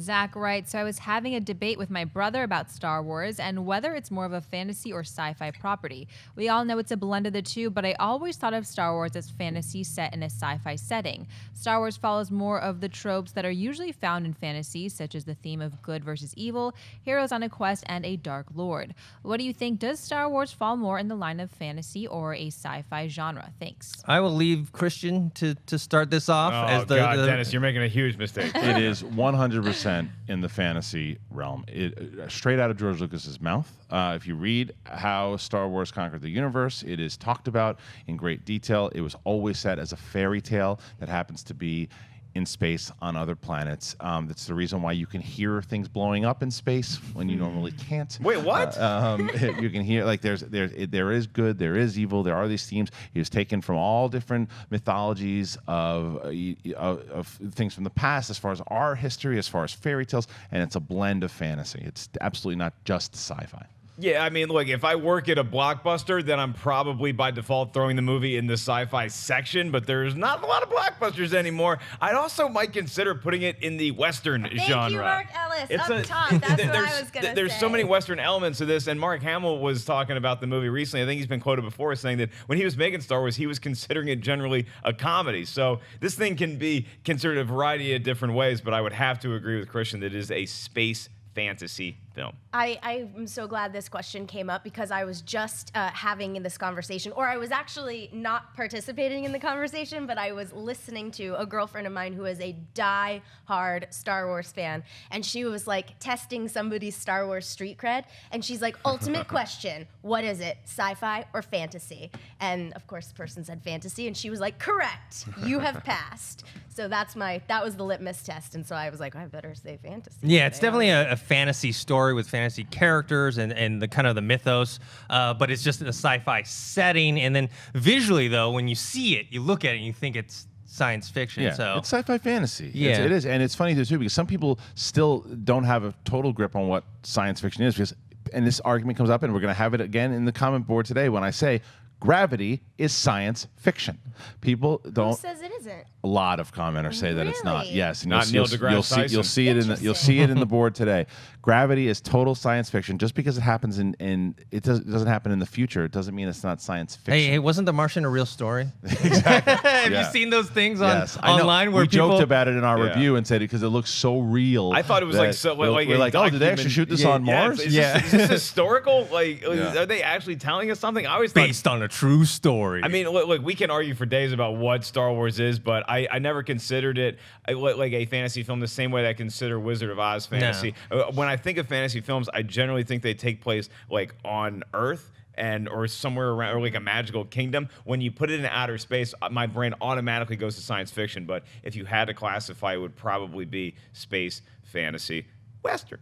Zach writes, so I was having a debate with my brother about Star Wars and whether it's more of a fantasy or sci-fi property. We all know it's a blend of the two, but I always thought of Star Wars as fantasy set in a sci-fi setting. Star Wars follows more of the tropes that are usually found in fantasy, such as the theme of good versus evil, heroes on a quest, and a dark lord. What do you think? Does Star Wars fall more in the line of fantasy or a sci-fi genre? Thanks. I will leave Christian to start this off. God, Dennis, you're making a huge mistake. It is 100% in the fantasy realm. Straight out of George Lucas's mouth. If you read how Star Wars conquered the universe, it is talked about in great detail. It was always set as a fairy tale that happens to be in space on other planets. That's the reason why you can hear things blowing up in space when you normally can't. Wait, what? You can hear, like, there is good, there is evil, there are these themes. It was taken from all different mythologies of things from the past, as far as our history, as far as fairy tales, and it's a blend of fantasy. It's absolutely not just sci-fi. Yeah, I mean, look, if I work at a Blockbuster, then I'm probably by default throwing the movie in the sci-fi section, but there's not a lot of Blockbusters anymore. I'd also might consider putting it in the Western genre. Thank you, Mark Ellis. Up top, that's what I was going to say. There's so many Western elements to this, and Mark Hamill was talking about the movie recently. I think he's been quoted before saying that when he was making Star Wars, he was considering it generally a comedy. So this thing can be considered a variety of different ways, but I would have to agree with Christian that it is a space fantasy film. I'm so glad this question came up because I was just having this conversation, or I was actually not participating in the conversation, but I was listening to a girlfriend of mine who is a die-hard Star Wars fan, and she was like testing somebody's Star Wars street cred, and she's like, ultimate question, what is it, sci-fi or fantasy? And of course the person said fantasy, and she was like, correct, you have passed. So that was the litmus test, and so I was like, I better say fantasy. Yeah, it's definitely a fantasy story with fantasy characters and the kind of the mythos, but it's just a sci-fi setting. And then visually, though, when you see it, you look at it and you think it's science fiction. Yeah, so it's sci-fi fantasy. Yeah. It is, and it's funny too because some people still don't have a total grip on what science fiction is. Because, and this argument comes up, and we're going to have it again in the comment board today when I say gravity is science fiction. People don't. Who says it isn't? A lot of commenters say that it's not. Really? Yes, and Not Neil deGrasse Tyson. you'll see it in the board today. Gravity is total science fiction. Just because it happens it doesn't happen in the future, it doesn't mean it's not science fiction. Hey, wasn't The Martian a real story? Exactly. Have you seen those things online we where people joked about it in our review and said it because it looks so real. I thought it was we're like, oh, did they actually shoot this on Mars? Is this historical? Are they actually telling us something? I always thought, based on a true story. I mean, look, we can argue for days about what Star Wars is, but I never considered it like a fantasy film the same way that I consider Wizard of Oz fantasy. No. When I think of fantasy films, I generally think they take place like on Earth or somewhere around, or like a magical kingdom. When you put it in outer space, my brain automatically goes to science fiction. But if you had to classify, it would probably be space, fantasy, Western.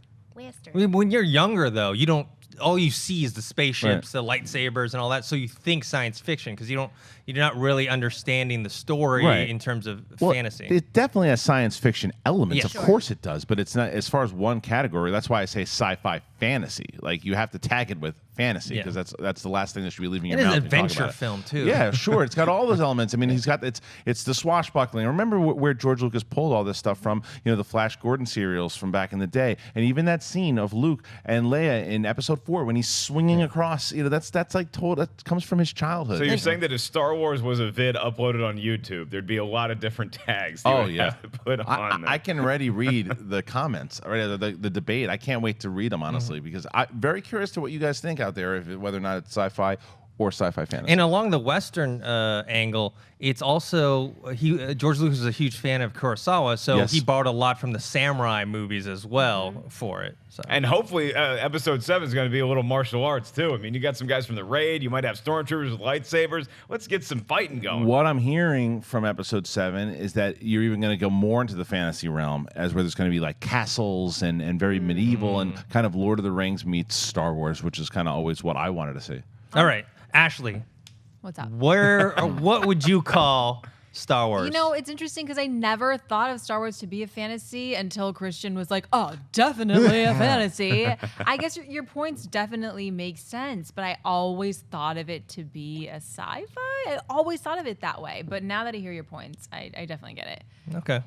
When you're younger, though, you don't. All you see is the spaceships, the lightsabers, and all that. So you think science fiction because you're not really understanding the story in terms of fantasy. It definitely has science fiction elements. Of course it does, but it's not as far as one category. That's why I say sci-fi fantasy. Like you have to tag it with fantasy because that's the last thing that should be leaving your mouth. It is an adventure film too. Yeah, sure. It's got all those elements. I mean, it's the swashbuckling. Remember where George Lucas pulled all this stuff from? You know, the Flash Gordon serials from back in the day, and even that scene of Luke and Leia in Episode 4 when he's swinging across. You know, that's like that comes from his childhood. So you're saying that if Star Wars was a vid uploaded on YouTube, there'd be a lot of different tags. Have to put on I can already read the comments, or the debate. I can't wait to read them honestly because I'm very curious to what you guys think out there, whether or not it's sci-fi or sci-fi fantasy. And along the Western angle, it's also George Lucas is a huge fan of Kurosawa, so he borrowed a lot from the samurai movies as well for it. So. And hopefully, Episode 7 is going to be a little martial arts too. I mean, you got some guys from the Raid. You might have stormtroopers with lightsabers. Let's get some fighting going. What I'm hearing from Episode 7 is that you're even going to go more into the fantasy realm, as where there's going to be like castles and very medieval and kind of Lord of the Rings meets Star Wars, which is kind of always what I wanted to see. All right. Ashley, what's up? What would you call Star Wars? You know, it's interesting because I never thought of Star Wars to be a fantasy until Christian was like, oh, definitely a fantasy. I guess your points definitely make sense, but I always thought of it to be a sci-fi. I always thought of it that way. But now that I hear your points, I definitely get it. Okay.